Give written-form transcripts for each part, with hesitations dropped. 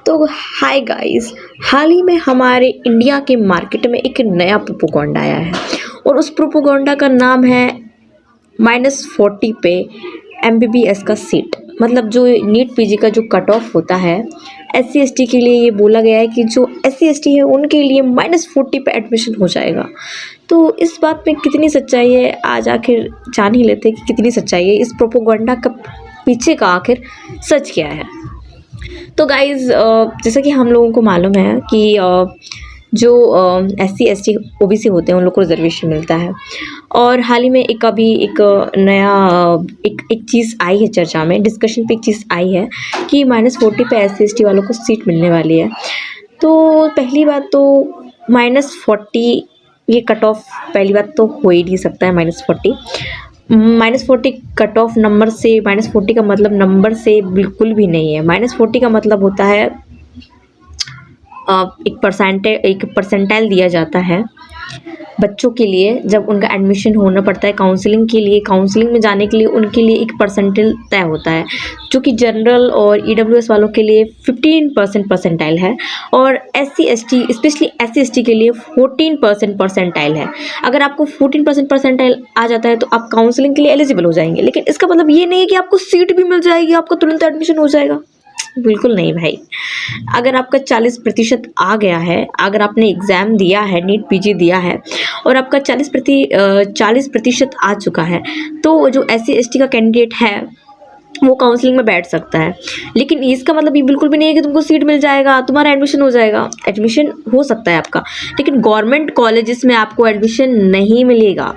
तो hi guys, हाल ही में हमारे इंडिया के मार्केट में एक नया प्रोपोगंडा आया है और उस प्रोपोगंडा का नाम है -40 पे MBBS का सीट। मतलब जो नीट पीजी का जो कट ऑफ होता है SC ST के लिए, ये बोला गया है कि जो SC ST है उनके लिए -40 पे एडमिशन हो जाएगा। तो इस बात में कितनी सच्चाई है, आज आखिर जान ही लेते हैं कि कितनी सच्चाई है, इस प्रोपोगंडा का पीछे का आखिर सच क्या है। तो गाइज़, जैसा कि हम लोगों को मालूम है कि जो SC ST OBC होते हैं उन लोग को रिजर्वेशन मिलता है। और हाल ही में एक नया एक चीज़ आई है चर्चा में, डिस्कशन पे एक चीज़ आई है कि -40 पे SC ST वालों को सीट मिलने वाली है। तो पहली बात तो -40 ये कट ऑफ पहली बात तो हो ही नहीं सकता है। -40 कट ऑफ नंबर से, -40 का मतलब नंबर से बिल्कुल भी नहीं है। -40 का मतलब होता है एक परसेंटाइल दिया जाता है बच्चों के लिए जब उनका एडमिशन होना पड़ता है काउंसलिंग के लिए। काउंसलिंग में जाने के लिए उनके लिए एक परसेंटाइल तय होता है, जो कि जनरल और EWS वालों के लिए 15% परसेंटाइल है और SC ST specially SC ST के लिए 14% परसेंटाइल है। अगर आपको 14% परसेंटाइल आ जाता है तो आप काउंसलिंग के लिए एलिजिबल हो जाएंगे, लेकिन इसका मतलब ये नहीं है कि आपको सीट भी मिल जाएगी, आपका तुरंत एडमिशन हो जाएगा। बिल्कुल नहीं भाई। अगर आपका 40% आ गया है, अगर आपने एग्ज़ाम दिया है, नीट पीजी दिया है और आपका 40% आ चुका है, तो जो SC ST का कैंडिडेट है वो काउंसलिंग में बैठ सकता है। लेकिन इसका मतलब ये बिल्कुल भी नहीं है कि तुमको सीट मिल जाएगा, तुम्हारा एडमिशन हो जाएगा। एडमिशन हो सकता है आपका, लेकिन गवर्नमेंट कॉलेजेस में आपको एडमिशन नहीं मिलेगा।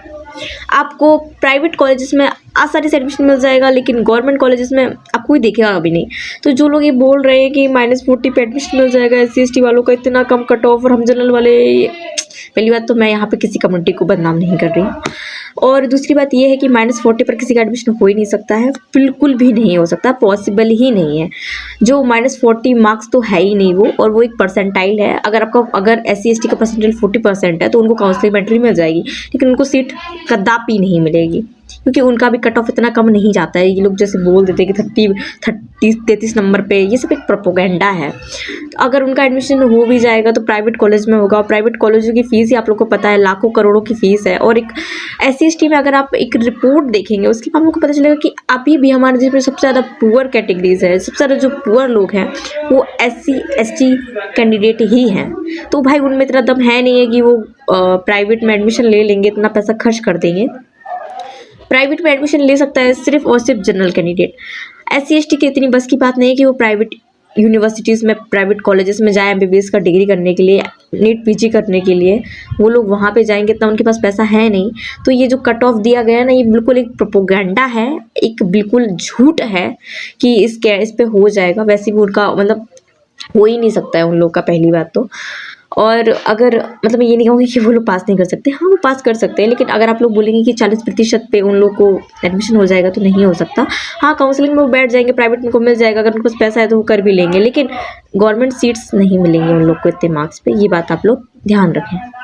आपको प्राइवेट कॉलेजेस में आसानी से एडमिशन मिल जाएगा, लेकिन गवर्नमेंट कॉलेजेस में आपको कोई देखेगा अभी नहीं। तो जो लोग ये बोल रहे हैं कि -40 पे एडमिशन मिल जाएगा SC ST वालों का, इतना कम कट ऑफ और हम जनरल वाले, पहली बात तो मैं यहाँ पे किसी कम्युनिटी को बदनाम नहीं कर रही हूँ। और दूसरी बात ये है कि -40 पर किसी का एडमिशन हो ही नहीं सकता है, बिल्कुल भी नहीं हो सकता, पॉसिबल ही नहीं है। जो -40 मार्क्स तो है ही नहीं वो, और वो एक परसेंटाइल है। अगर SC ST का परसेंटाइल 40% है तो उनको काउंसलिंग में एंट्री मिल जाएगी, लेकिन उनको सीट कदापि नहीं मिलेगी, क्योंकि उनका भी कट ऑफ इतना कम नहीं जाता है। ये लोग जैसे बोल देते हैं कि 33 नंबर पे, ये सब एक प्रोपोगंडा है। तो अगर उनका एडमिशन हो भी जाएगा तो प्राइवेट कॉलेज में होगा, और प्राइवेट कॉलेजों की फ़ीस ही आप लोग को पता है लाखों करोड़ों की फ़ीस है। और एक SC ST में अगर आप एक रिपोर्ट देखेंगे उसके बाद आपको पता चलेगा कि अभी भी हमारे देश में सबसे ज़्यादा पुअर कैटेगरीज है, सबसे ज़्यादा जो पुअर लोग हैं वो SC ST कैंडिडेट ही हैं। तो भाई उनमें इतना दम है नहीं है कि वो प्राइवेट में एडमिशन ले लेंगे, इतना पैसा खर्च कर देंगे। प्राइवेट में एडमिशन ले सकता है सिर्फ और सिर्फ जनरल कैंडिडेट। SC ST की इतनी बस की बात नहीं है कि वो प्राइवेट यूनिवर्सिटीज़ में, प्राइवेट कॉलेजेस में जाए MBBS का डिग्री करने के लिए, नीट पीजी करने के लिए। वो लोग वहाँ पे जाएंगे, इतना उनके पास पैसा है नहीं। तो ये जो कट ऑफ दिया गया है ना, ये बिल्कुल एक प्रोपोगंडा है, एक बिल्कुल झूठ है कि इस पे हो जाएगा। वैसे भी उनका मतलब हो ही नहीं सकता है उन लोग का, पहली बात तो। और अगर मतलब मैं ये नहीं कहूँगी कि वो लोग पास नहीं कर सकते, हाँ वो पास कर सकते हैं, लेकिन अगर आप लोग बोलेंगे कि 40% पे उन लोग को एडमिशन हो जाएगा तो नहीं हो सकता। हाँ, काउंसलिंग में वो बैठ जाएंगे, प्राइवेट में को मिल जाएगा, अगर उनके पास पैसा है तो वो कर भी लेंगे, लेकिन गवर्नमेंट सीट्स नहीं मिलेंगी उन लोग को इतने मार्क्स पे। ये बात आप लोग ध्यान रखें।